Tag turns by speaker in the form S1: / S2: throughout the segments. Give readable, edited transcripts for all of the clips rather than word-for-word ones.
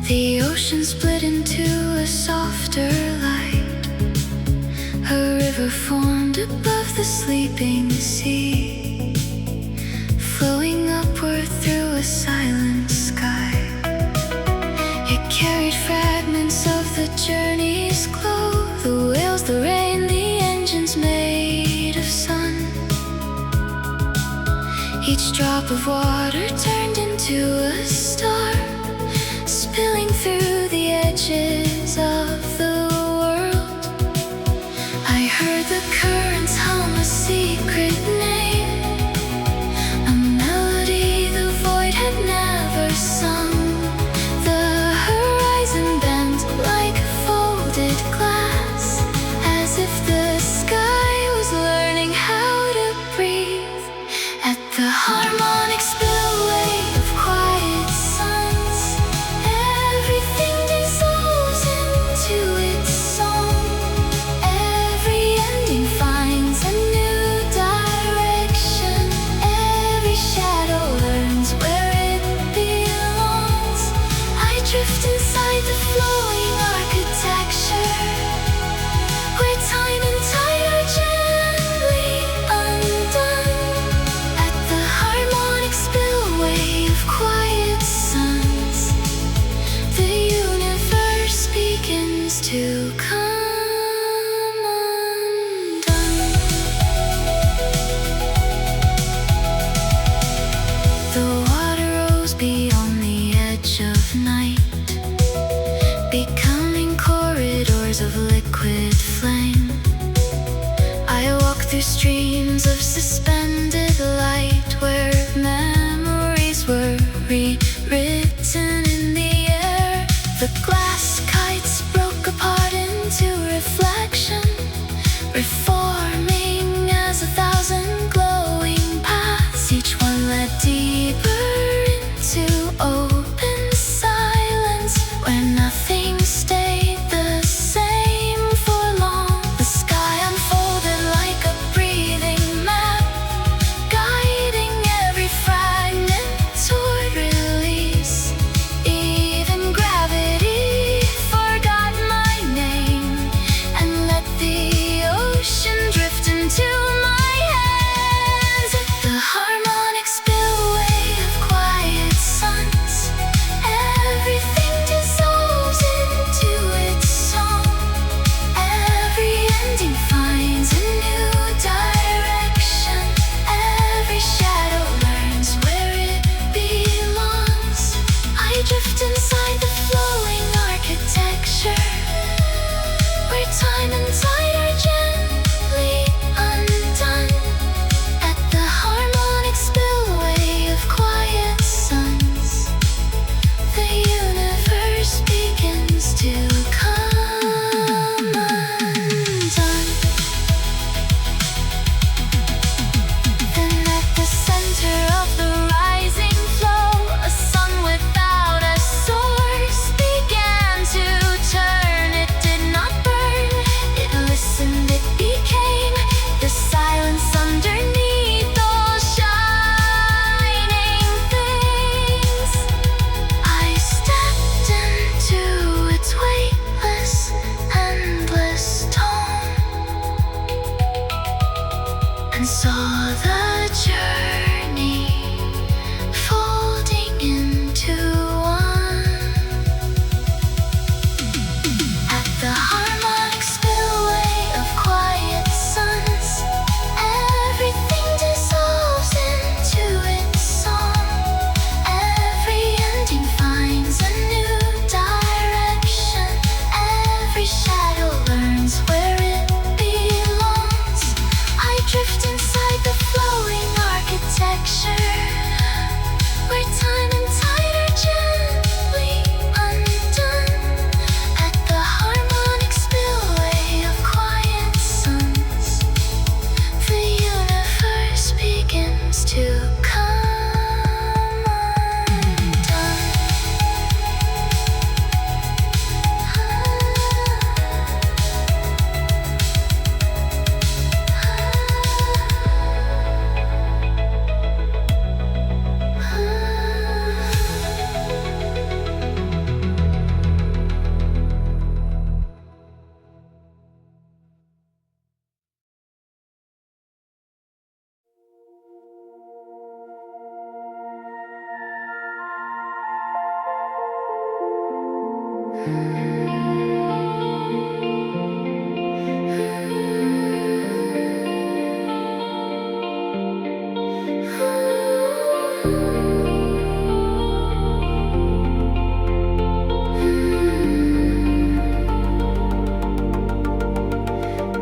S1: The ocean split into a softer light. A river formed above the sleeping sea, flowing upward through a silent sky. It carried fragments of the journey's glow, the whales, the rain, the engines made of sun. Each drop of water turned into a star, spilling through the edges of the world. I heard the currents hum a secret name, a melody the void had never sung. The horizon bent like folded glass, as if the sky was learning how to breathe. At the harmonic spillway of quiet suns, everything dissolves into its song. Every ending finds a new direction. Every shadow learns where it belongs. I drift inside the flowing architecture, where time and tide are gently undone. At the harmonic spillway of quiet suns, the universe begins to come undone. The water rose beyond the edge of night, becoming corridors of liquid flame. I walk through streams of suspended light, where memories were rewritten in the air. The glass kites broke apart into reflection, reforming as 1,000 glowing paths. Each one led deeper into open silence, where nothing stayed the same for long. The sky unfolded like a breathing map,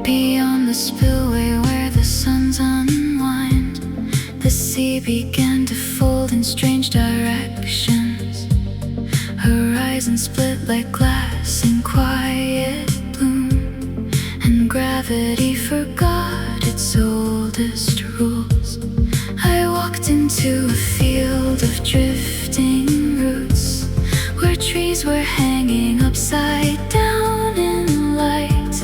S1: Beyond the spillway where the suns unwind, the sea began to fold in strange directions. Horizons split like glass in quiet bloom, and gravity forgot its oldest rules. I walked into a field of drifting roots, where trees were hanging upside down in light.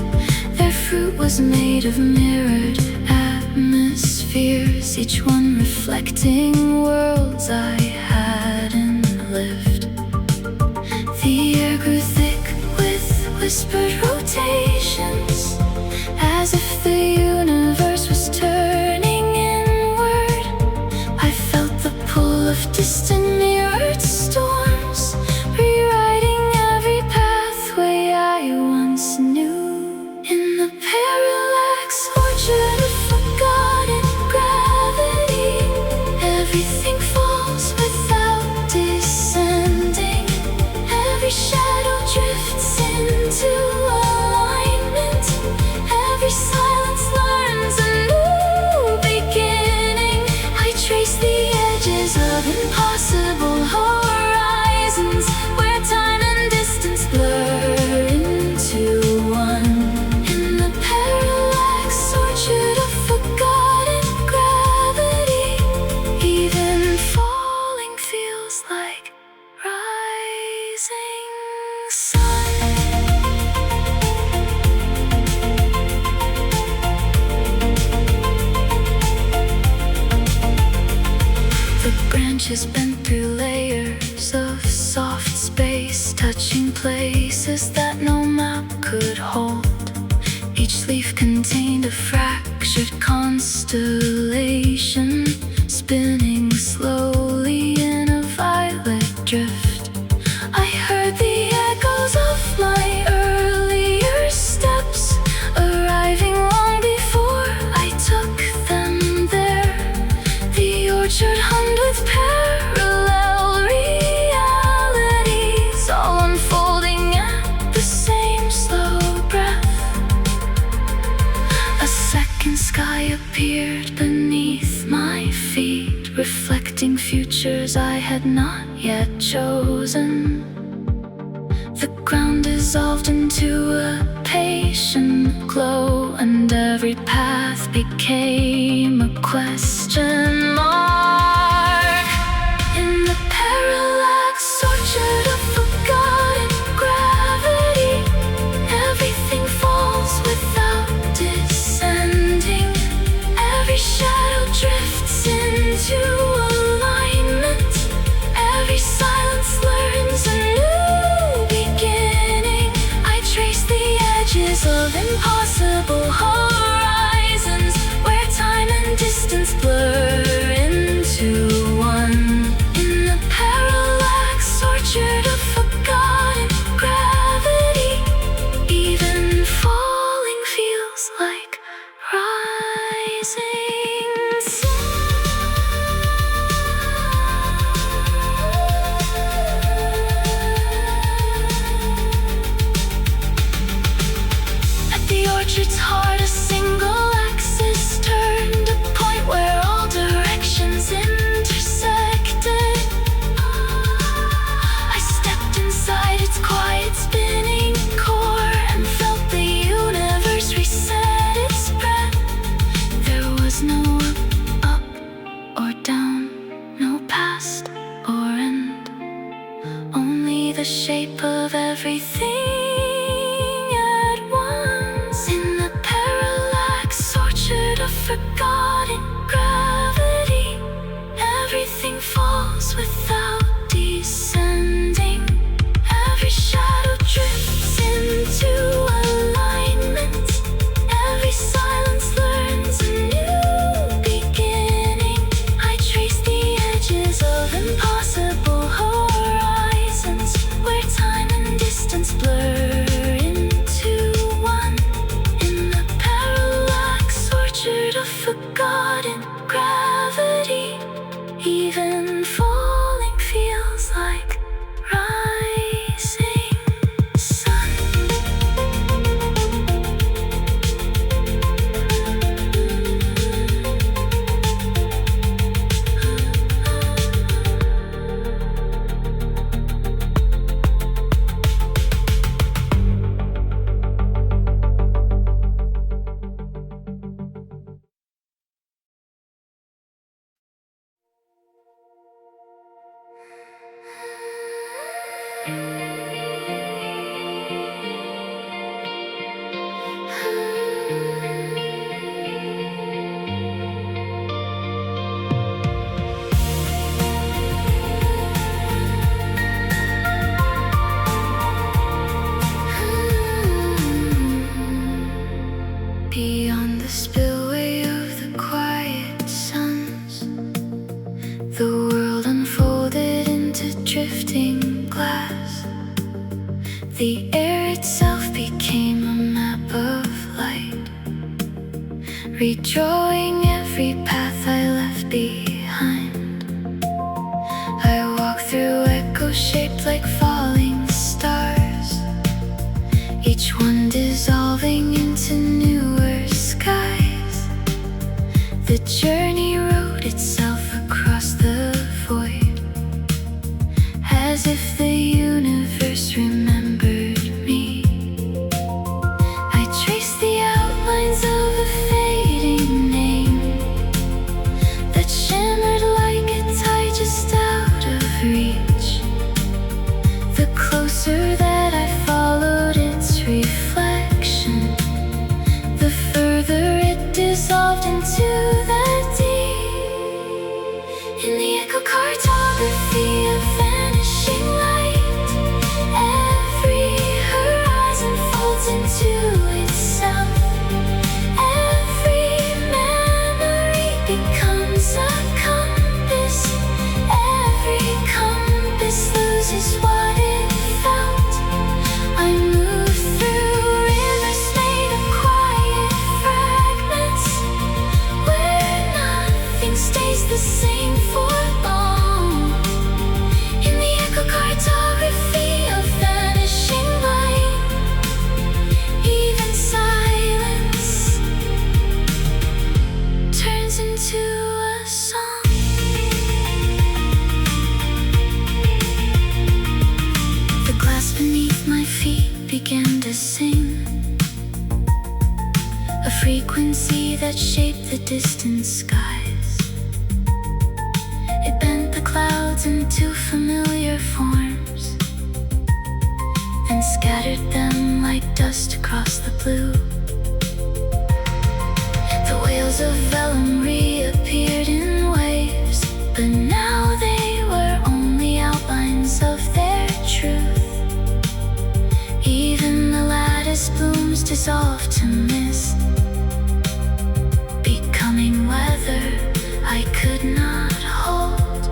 S1: Their fruit was made of mirrored atmospheres, each one reflecting worlds I hadn't lived. The air grew thick with whispered rotations, as if the universe was turning inward. I felt the pull of distant mirrored storms, rewriting every pathway I once knew. In the parallax orchard of forgotten gravity, everything falls without descending. Every shadow drifts into alignment. Every silence learns a new beginning. I trace the edges of impossible horizons, where time and distance blur into one. In the parallax orchard of forgotten gravity, even falling feels like rising sun. The branches bent through layers of soft space, touching places that no map could hold. Each leaf contained a fractured constellation, spinning slowly in a violet drift. I heard the echoes of my earlier steps, arriving long before I took them there. The orchard hummed with parallel realities, all unfolding at the same slow breath. A second sky appeared beneath my feet, reflecting futures I had not yet chosen. The ground dissolved into a patient glow, and every path became a question mark. In the parallax orchard of forgotten gravity, everything falls without descending. Every shadow drifts into alignment. Every silence learns a new beginning. I trace the edges of impossible horizons, where time and distance blur into one. In the parallax orchard of forgotten gravity, even falling feels like rising sun. At the orchard's heart, a single axis turned, a point where all directions intersected. I stepped inside its quiet spinning core, and felt the universe reset its breath. There was no up or down, no past or end, only the shape of everything at once. In the parallax orchard of forgotten gravity, everything falls without descending. Every shadow drifts into alignment. Every silence learns a new beginning. I trace the edges of impossible horizons, where time and distance Beyond the spillway of the quiet suns, the world unfolded into drifting glass. The air itself became a map of light, redrawing every path I left behind. I walk through echoes shaped like falling stars, each one dissolving into newer skies. The journey wrote itself across the void, as if the universe remembered me. I traced the outlines of a fading name that shimmered like a tide just out of reach. The closer that I followed its reflection, the further it dissolved into the deep. In the echocartography of vanishing light, every horizon folds into itself. Every memory becomes a compass. Every compass loses what it felt. I move through rivers made of quiet fragments, where nothing stays the same for long. In the echocartography of vanishing light, even silence turns into a song. The glass beneath my feet began to sing, a frequency that shaped the distant skies. It bent the clouds into familiar forms, then scattered them like dust across the blue. The whales of vellum reappeared in waves, but now they were only outlines of their truth. Even the lattice blooms dissolved to mist, becoming weather I could not hold.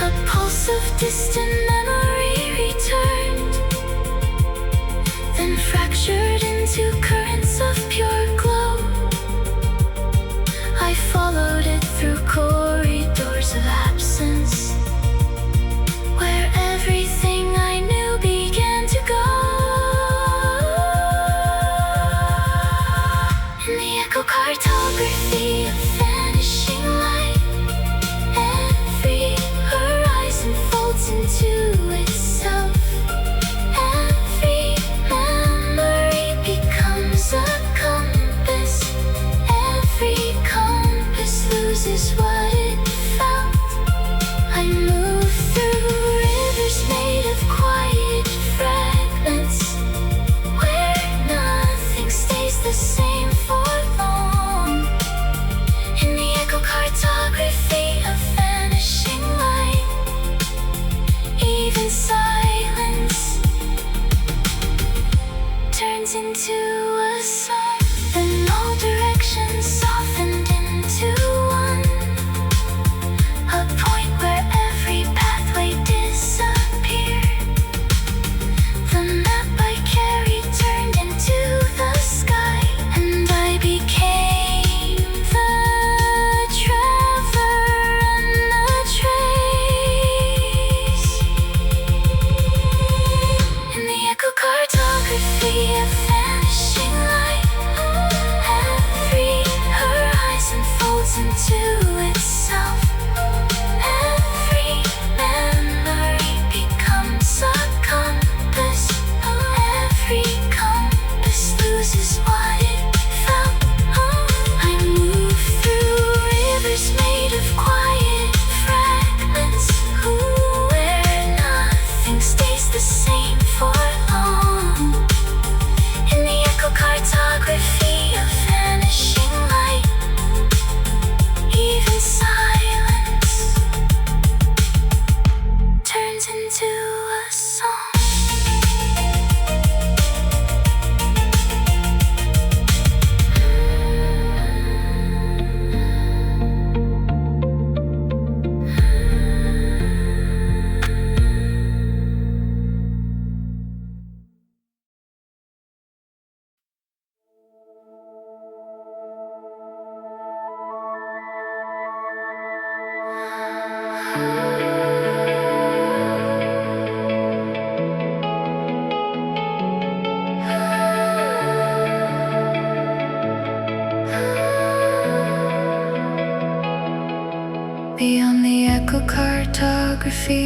S1: A pulse of distant memory returned, then fractured into currents of pure glow. I followed it through corridors of absence, where everything I knew began to go. In the echocartography of vanishing light, every horizon folds into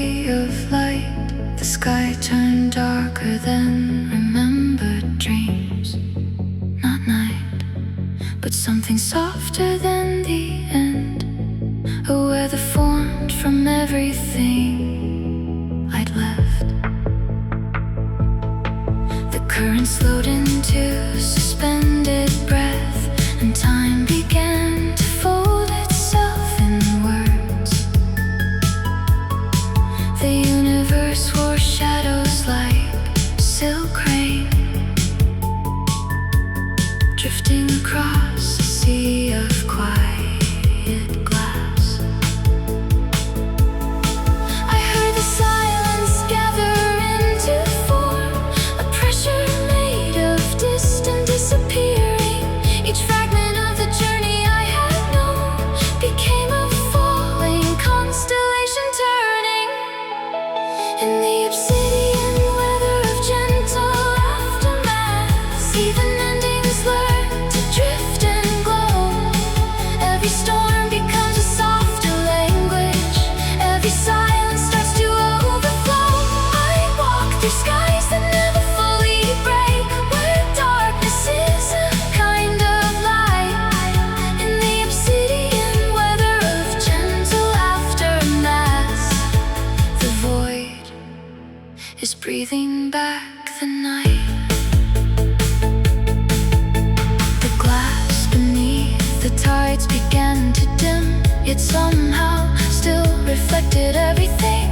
S1: sea of light. The sky turned darker than remembered dreams. Not night, but something softer than the end. A weather formed from everything I'd left. The current slowed into suspended breath, and time began to fold itself in words. The universe wore shadows like silk rain, drifting across a sea of quiet glass. I heard the silence gather into form, a pressure made of distant disappearing. Each fragment of the journey I had known became a falling constellation turning. In the obsidian weather of gentle aftermaths, even endings learn to drift and glow. Every storm becomes a softer language. Every silence starts to overflow. I walk through skies that never fully break, where darkness is a kind of light. In the obsidian weather of gentle aftermaths, the void is breathing back the night. The glass beneath the tides began to dim, yet somehow still reflected everything.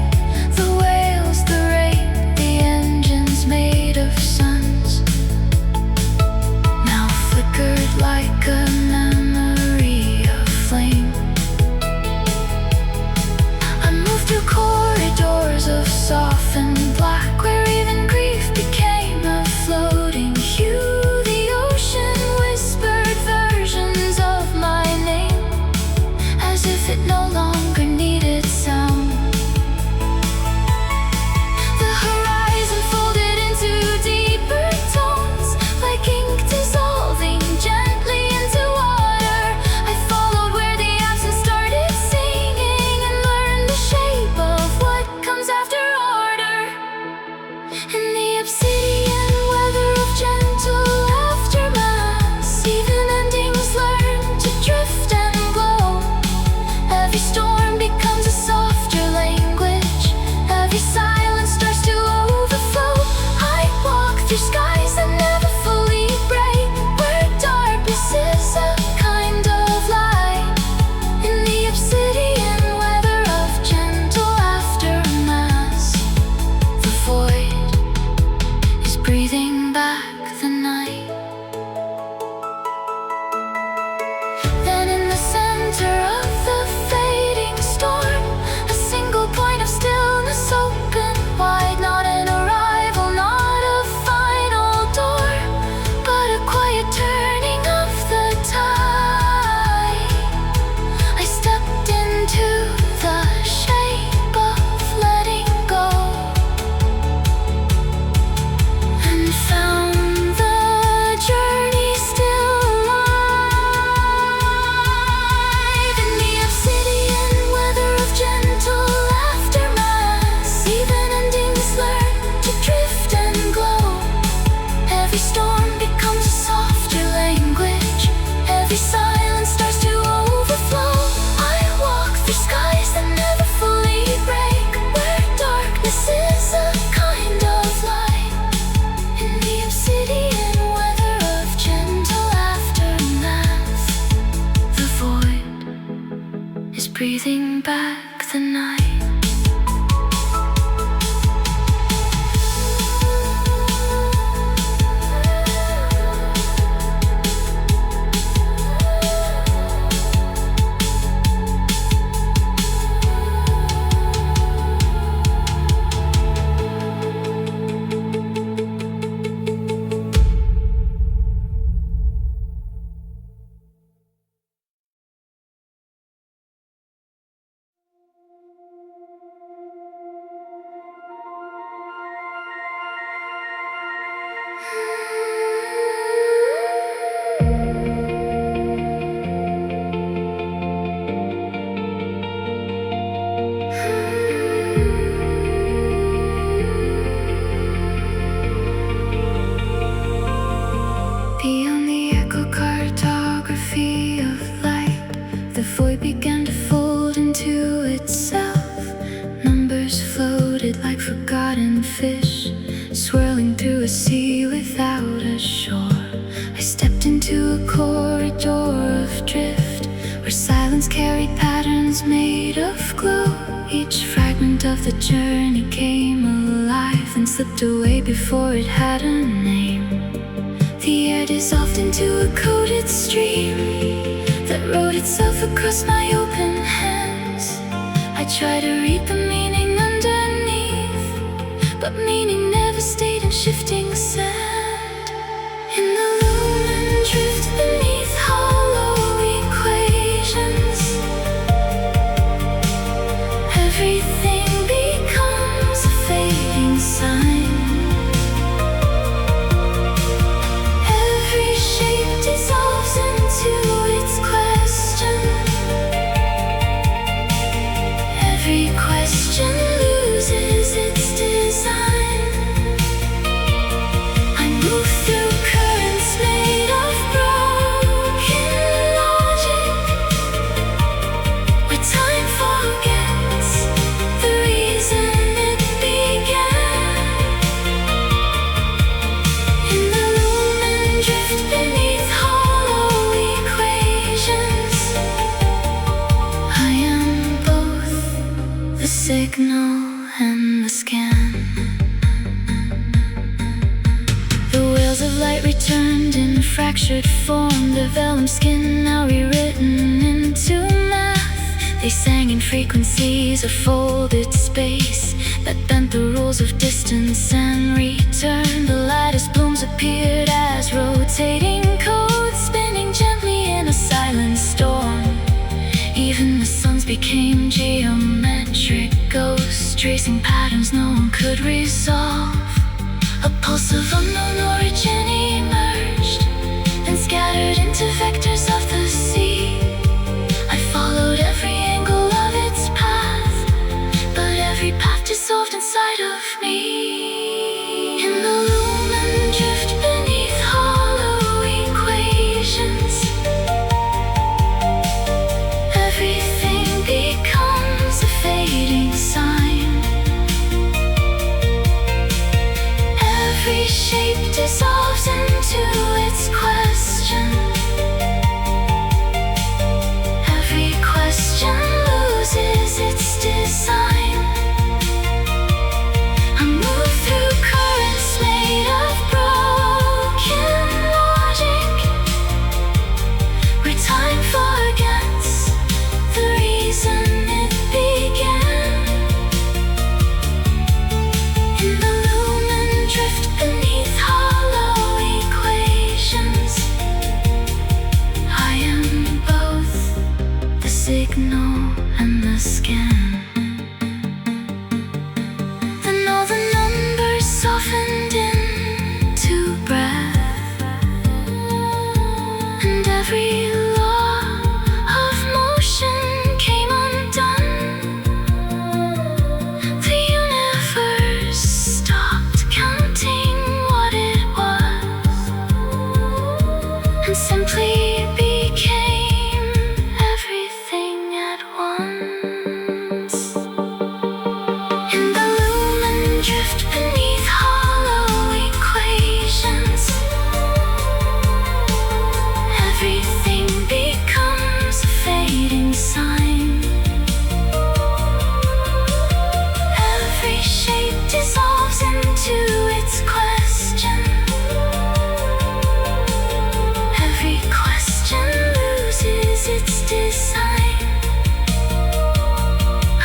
S1: The whales, the rain, the engines made of suns, now flickered like a memory of flame. I moved through corridors of softened black, where even grief became a floating hue. The ocean whispered versions of my name, as if it no longer needed sound. The horizon folded into deeper tones, like ink dissolving gently into water. I followed where the absence started singing, and learned the shape of what comes after order. In the obsidian weather of gentle aftermaths, even endings learn to drift and glow. Every storm becomes a softer language. Every silence starts to overflow. I walk through skies that never fully break, where darkness is a kind of light. In the obsidian weather of gentle aftermaths, the void is breathing back the night. Then in the center of the fading storm, a single point of stillness opened wide. Not an arrival, not a final door, but a quiet turning of the tide. I stepped into the shape of letting go, and found the journey still alive. In the obsidian weather of gentle aftermaths, even endings learn to drift and glow. Every storm becomes a softer language. Every silence starts to overflow. I walk through skies that never fully break, where darkness is a kind of light. In the obsidian weather of gentle aftermath, the void is breathing back the night. floated like forgotten fish, swirling through a sea without a shore. I stepped into a corridor of drift, where silence carried patterns made of glow. Each fragment of the journey came alive and slipped away before it had a name. The air dissolved into a coated stream that wrote itself across my open hands. I tried to read the meaning underneath, but meaning never stayed in shifting sand. In the lumen drift beneath hollow equations, everything becomes a fading sign. Every shape dissolves into its question. Every question loses its design. I move through currents made of broken logic, where time forgets the reason it began. In the lumen drift beneath hollow equations, I am both the signal and the scan. The wheels of light returned in fractured form, the vellum skin now rewritten into math. They sang in frequencies of folded space that bent the rules of distance and return. The lightest blooms appeared as rotating codes, spinning gently in a silent storm. Even the suns became geometric ghosts, tracing patterns no one could resolve. A pulse of unknown origin emerged and scattered into vectors of the sea. I followed every angle of its path, but every path dissolved inside of me. In the lumen drift beneath hollow equations, everything becomes a fading sign. Every shape dissolves into its question. Every question loses its design. I move through currents made of broken logic, where time forgets the reason it began. In the lumen drift beneath hollow equations, I am both the signal and the scan. Then all the numbers softened into breath, and every law of motion came undone. The universe stopped counting what it was, and simply became everything at once. In the lumen drift beneath hollow equations, everything becomes a fading sign. Every shape dissolves into its question. Every question loses its design.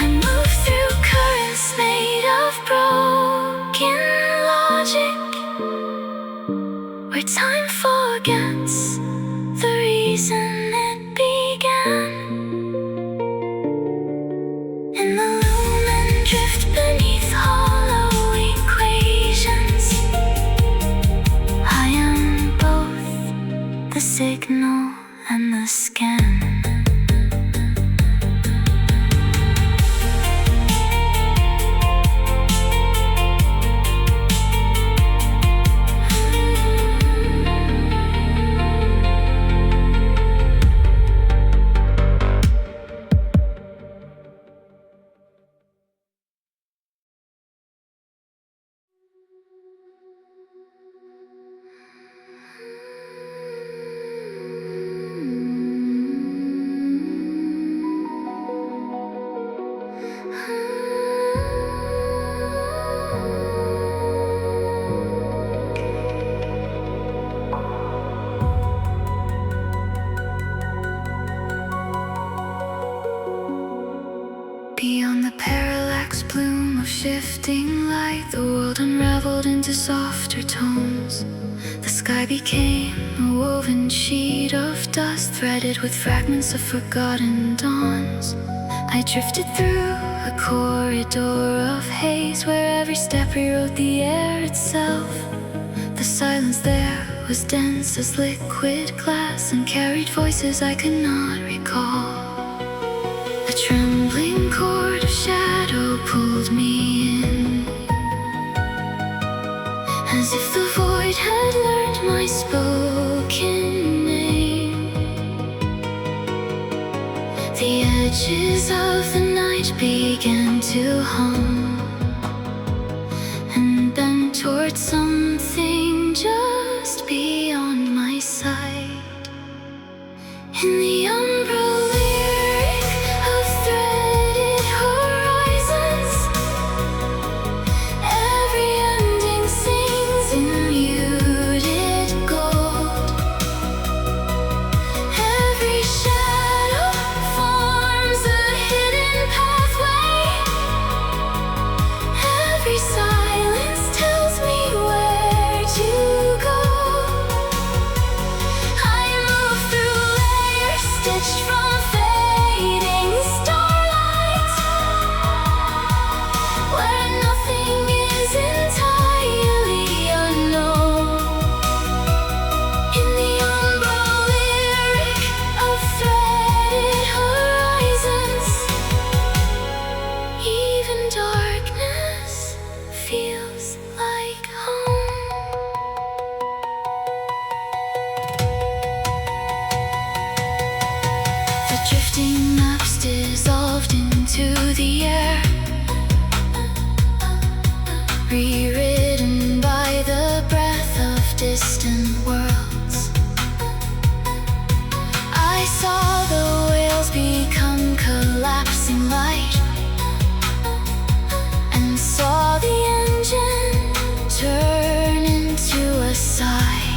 S1: I move through currents made of broken logic, where time forgets the reason it began. In the lumen drift beneath hollow equations, I am both the signal and the scan. shifting light, the world unraveled into softer tones. The sky became a woven sheet of dust, threaded with fragments of forgotten dawns. I drifted through a corridor of haze, where every step rewrote the air itself. The silence there was dense as liquid glass, and carried voices I could not recall. A trembling cord of shadow pulled me in, as if the void had learned my spoken name. The edges of the night began to hum and bend towards something just beyond my sight. In the umbrella of threaded horizons, every ending sings in muted gold. Every shadow forms a hidden pathway. Every silence tells me where to go. I move through layers stitched from fading starlight, where nothing is entirely unknown. In the umbrella lyric of threaded horizons, even darkness feels like home. The drifting maps dissolved into the air, rewritten by the breath of distant worlds. I saw the whales become collapsing light, and saw the engine turn into a sigh.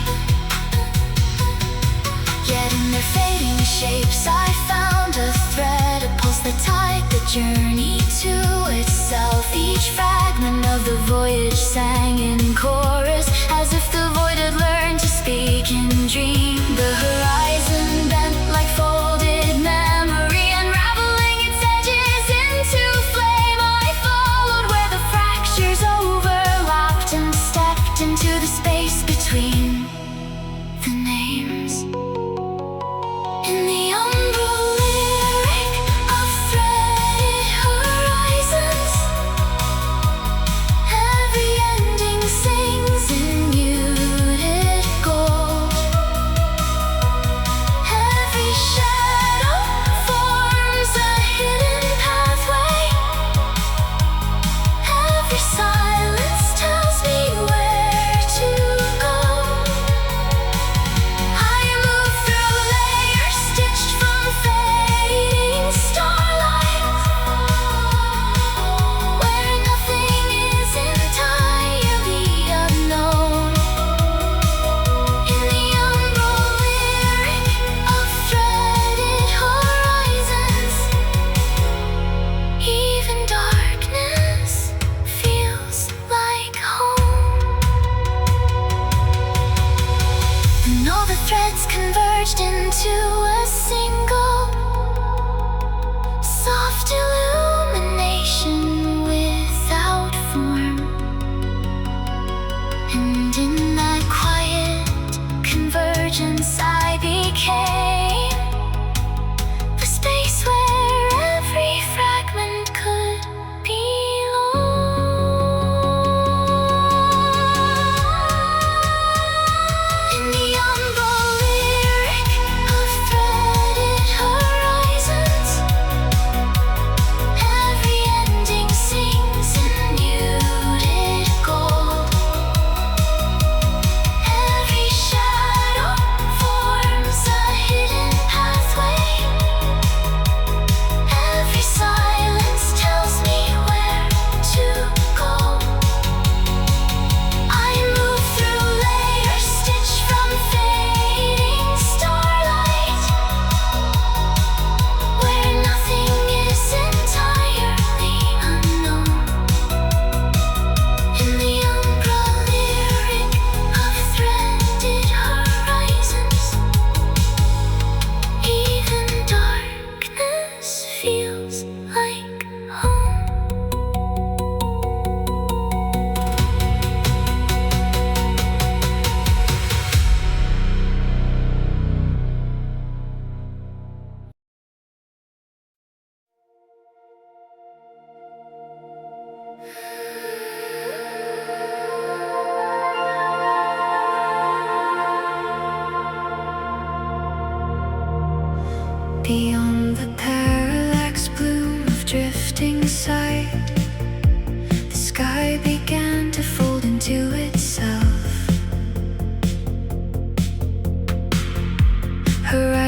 S1: Yet in their fading shapes I found a thread, a pulse that tied the journey to itself. Each fragment of the voyage sang in chorus, as if the void had learned to speak in dream. The horizon bent like folded memory, unraveling its edges into flame. I followed where the fractures overlapped, and stepped into the space between the names. In the umbrella lyric of threaded horizons, every ending sings in muted gold. Every shadow forms a hidden pathway. Every silence tells me where to go. I move through layers stitched from fading starlight, where nothing is entirely unknown. In the umbrella lyric of threaded horizons, even darkness feels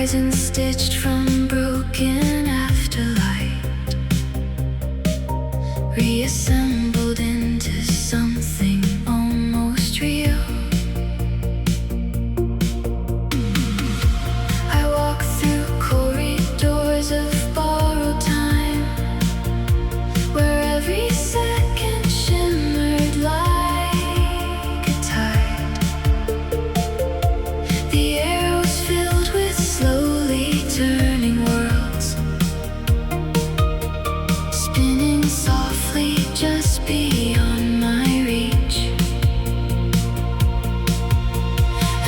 S1: horizon stitched from broken afterlight, reassembled into something almost real. I walk through corridors of borrowed time, where every second shimmered like a tide. The air was filled with slowly turning worlds, spinning softly just beyond my reach.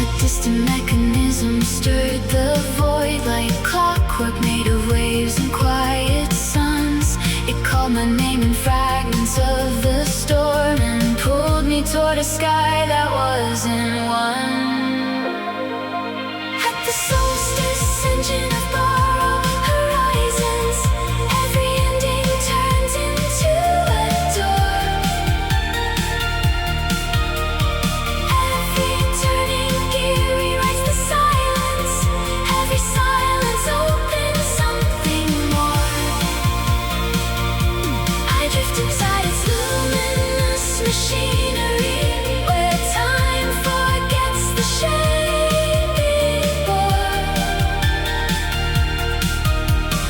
S1: A distant mechanism stirred the void like clockwork made of waves and quiet suns. It called my name in fragments of the storm and pulled me toward a sky that wasn't one. At the solstice engine of borrowed horizons, every ending turns into a door. Every turning gear rewrites the silence. Every silence opens something more. I drift inside its luminous machinery, where time forgets the shape it bore.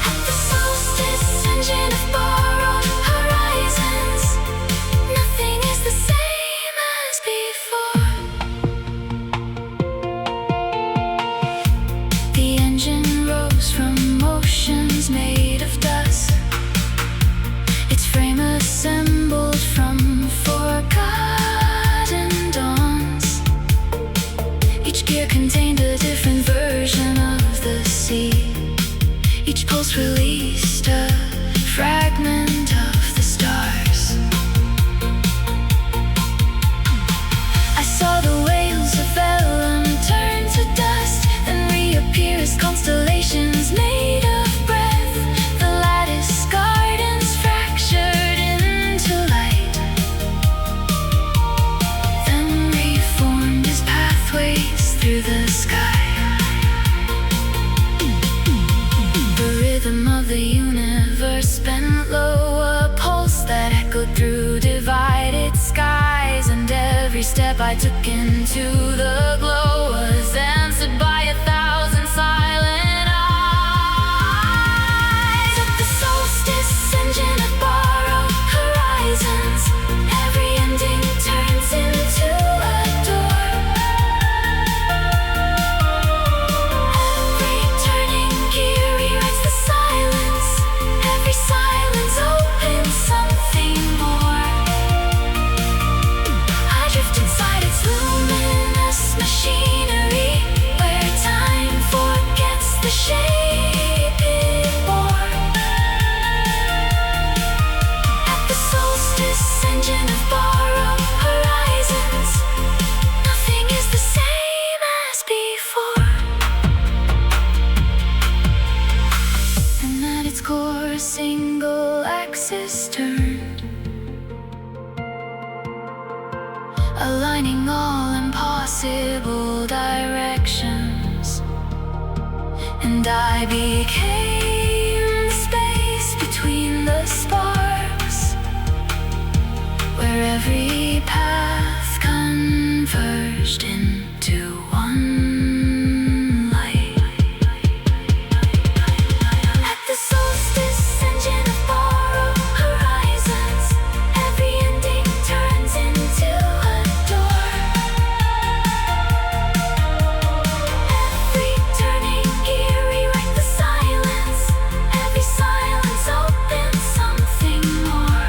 S1: At the solstice engine of borrowed horizons, nothing is the same as before. The engine rose from oceans made of dust, its frame assembled from forgotten dawns. Each gear contained a different version of the sea. Each pulse released a fragment of the stars. I saw the whales of vellum turn to dust, then reappear as constellations made of breath. The lattice gardens fractured into light, then reformed as pathways through the sky. The rhythm of the universe bent low, a pulse that echoed through divided skies. And every step I took into the glow was answered by 1,000 silent eyes. At the solstice engine of borrowed horizons, every ending turns into a door. Every turning gear rewrites the silence. Every silence opens something more. I drift inside its luminous machinery, where time forgets the shape it bore. At the solstice engine of borrowed horizons, nothing is the same as before. And at its core, a single axis turned, aligning all impossible directions. And I became the space between the sparks, where every path converged into one light. At the solstice engine of borrowed horizons, every ending turns into a door. Every turning gear rewrites the silence. Every silence opens something more.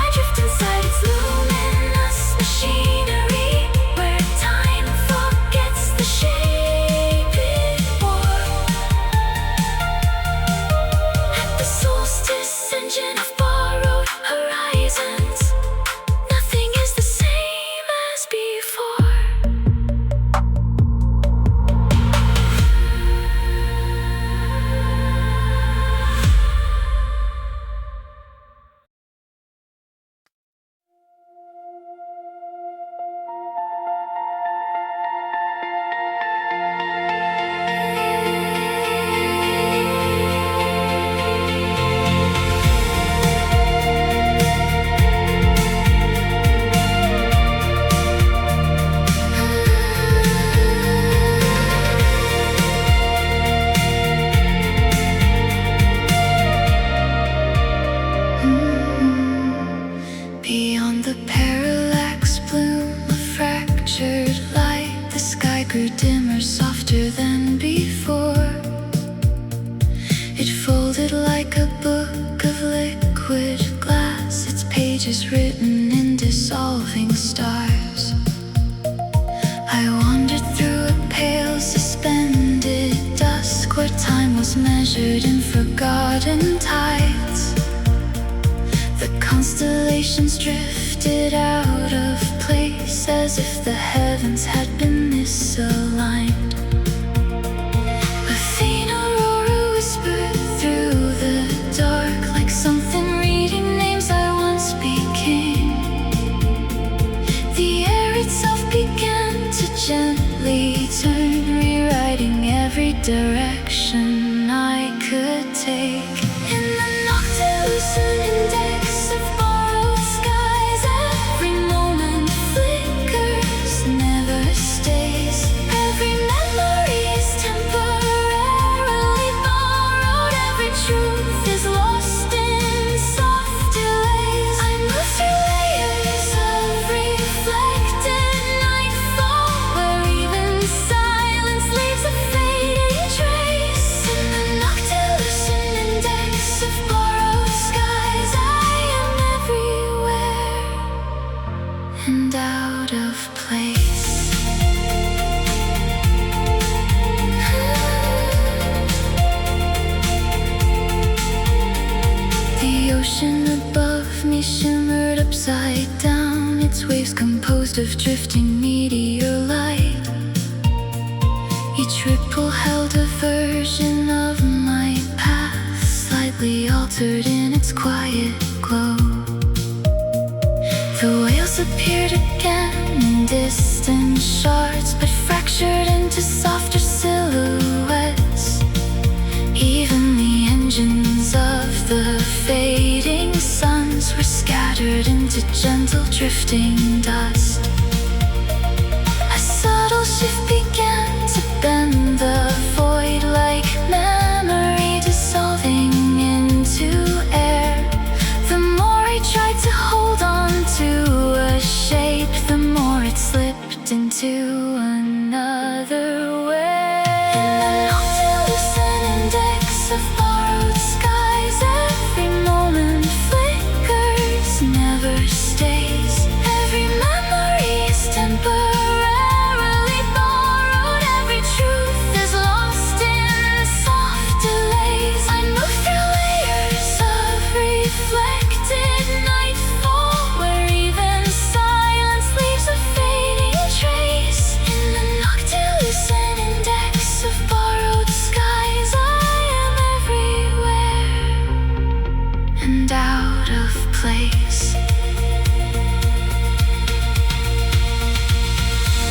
S1: I drift inside its luminous machinery, where time forgets the shape it bore. At the solstice engine of borrowed horizons, nothing is the same as before. the parallax bloom of fractured light. The sky grew dimmer, softer than before. It folded like a book of liquid glass, its pages written in dissolving stars. I wandered through a pale suspended dusk, where time was measured in forgotten tides. The constellations drifted out of place, as if the heavens had been misaligned. A faint aurora whispered through the dark, like something reading names I once became. The air itself began to gently turn, rewriting every direction I could take. In the noctilucent index of borrowed skies, every moment flickers, never stays. Every memory is temporarily borrowed, every truth is lost in soft delays. I move through layers of reflected nightfall, where even silence leaves a fading trace. In the noctilucent index of borrowed skies, I am everywhere and out of place. The ocean above me shimmered upside down, its waves composed of drifting meteor light. Each ripple held a version of my past, slightly altered in its quiet glow. The whales appeared again in distant shards, but fractured into softer silhouettes. Even the engines of the fading suns were scattered into gentle drifting dust. A subtle shift began to bend the void, like memory dissolving into air. The more I tried to hold on to a shape, the more it slipped into another way. In the noctilucent index of borrowed skies, every moment flickers, never stays. Every memory is temporarily borrowed, every truth is lost in soft delays. I move through layers of reflected nightfall, where even silence leaves a fading trace. In the noctilucent index of borrowed skies, I am everywhere and out of place.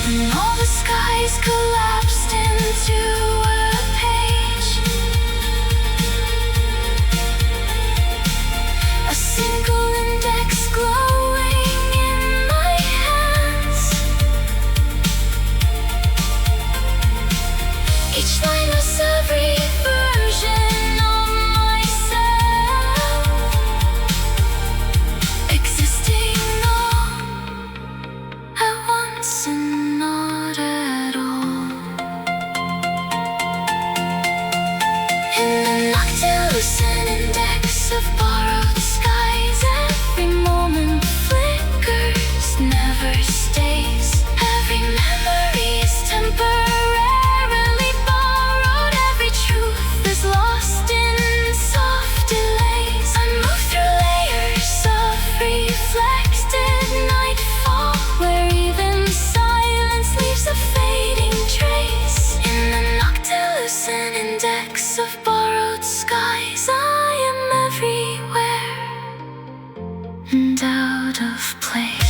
S1: And all the skies collapsed into a page, a single index glowing in my hands. Each line was every version of myself, existing all at once and not at all. In the noctilucent index of borrowed skies, every moment flickers, never stays. Every memory is temporarily borrowed, every truth is lost in soft delays. I move through layers of reflected nightfall, where even silence leaves a fading trace. In the noctilucent index of borrowed skies, I am everywhere and out of place.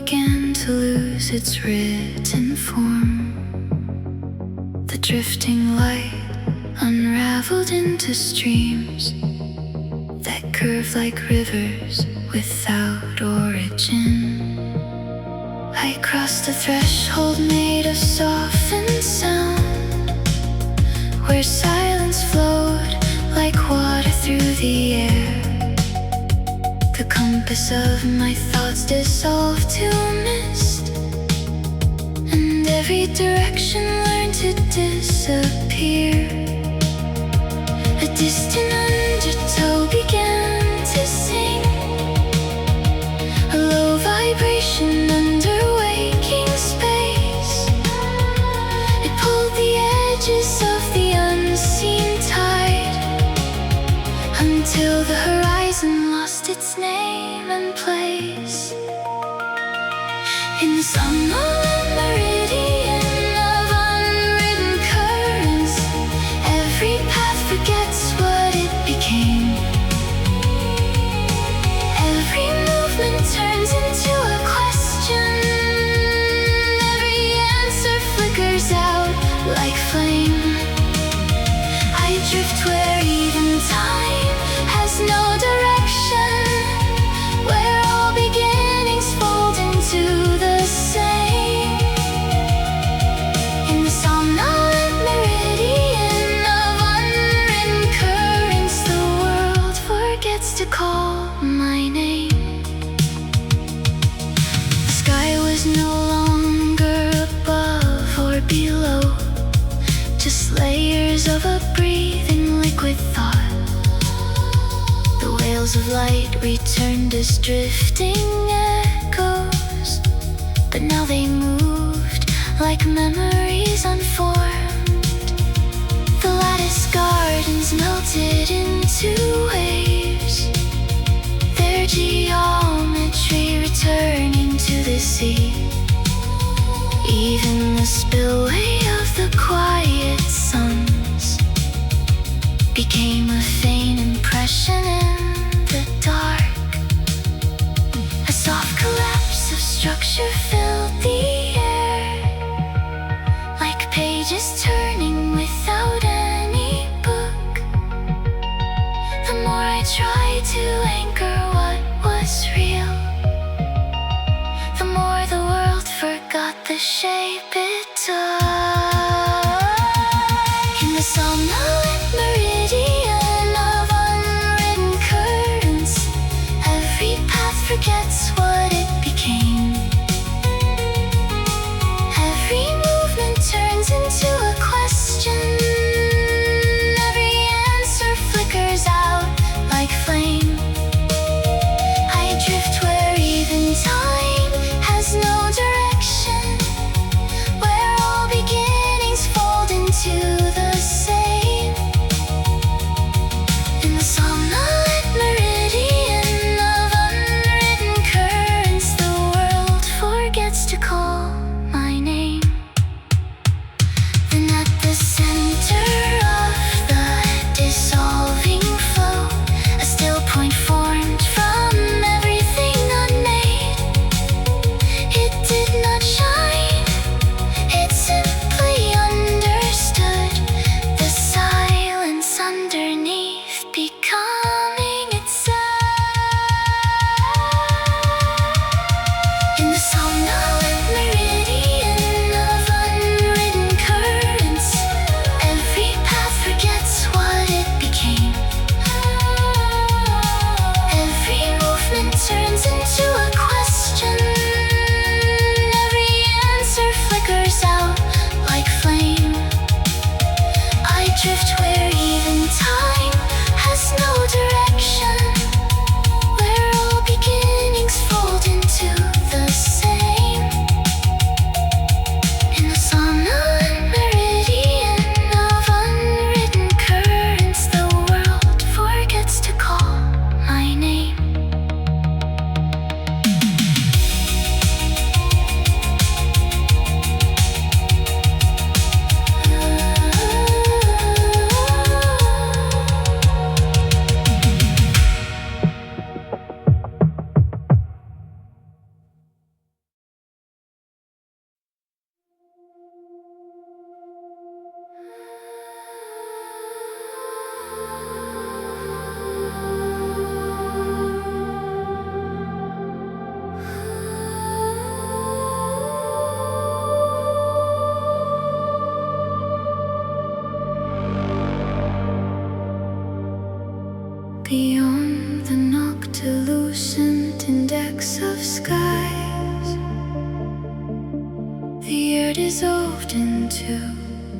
S1: began to lose its written form. The drifting light unraveled into streams that curve like rivers without origin. I crossed a threshold made of softened sound, where silence flowed like water through the air. The compass of my thoughts dissolved to mist, and every direction learned to disappear. A distant undertow began to sing, a low vibration under waking space. It pulled the edges of the unseen tide, until the horizon lost its name and place. In some meridian of unwritten currents, every path forgets what it became. Every movement turns into a question. Every answer flickers out like flame. I drift where even time has no direction, where all beginnings fold into the same. In the somnolent meridian of unwritten currents, the world forgets to call my name. The sky was no longer above or below, just layers of a breathing liquid thought. The wails of light returned as drifting echoes, but now they moved like memories unformed. The lattice gardens melted into waves, their geometry returning to the sea. Even the spillway of the quiet suns became a faint impression in the dark. A soft collapse of structure filled the air, like pages turning without any book. The more I tried to anchor what was real, the more the world forgot the shape it took. In the somnolent meridian of unwritten currents, every path forgets what it became. Every movement turns into a question. Every answer flickers out like flame. I drift where even time has no direction, where all begins dissolved into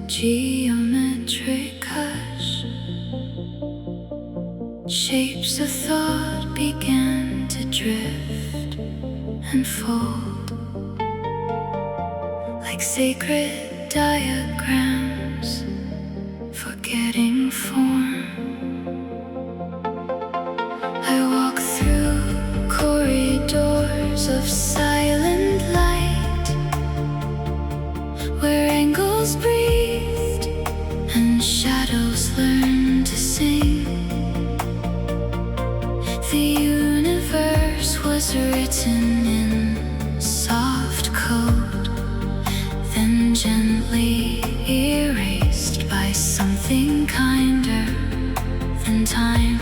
S1: geometric hush. Shapes of thought began to drift and fold, like sacred diagrams forgetting form. I walk through corridors of silent light, where angles breathed and shadows learned to sing. The universe was written in soft code, then gently erased by something kinder than time.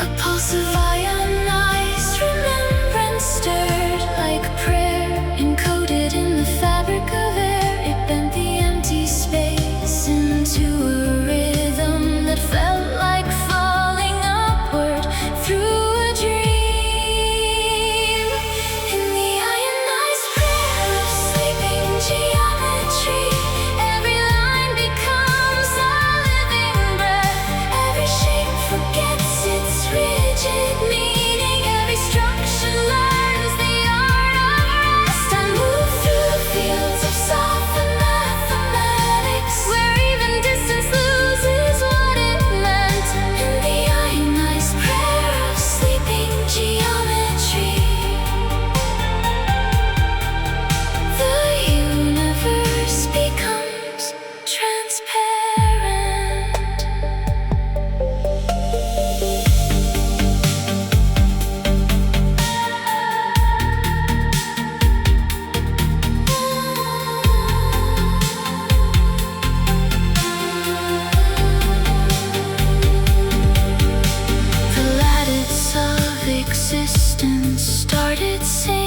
S1: A pulse of ionized remembrance stirred like prayer, encoded in the fabric of air. It bent the empty space into a rhythm that felt like falling upward through a dream. In the ionized prayer of sleeping geometry, every line becomes a living breath. Every shape forgets its rigid meaning. Every structure learns the art of rest. I move through the fields of soft mathematics, where even distance loses what it meant. In the ionized prayer of sleeping geometry, the universe becomes transparent. The lattice of existence started singing.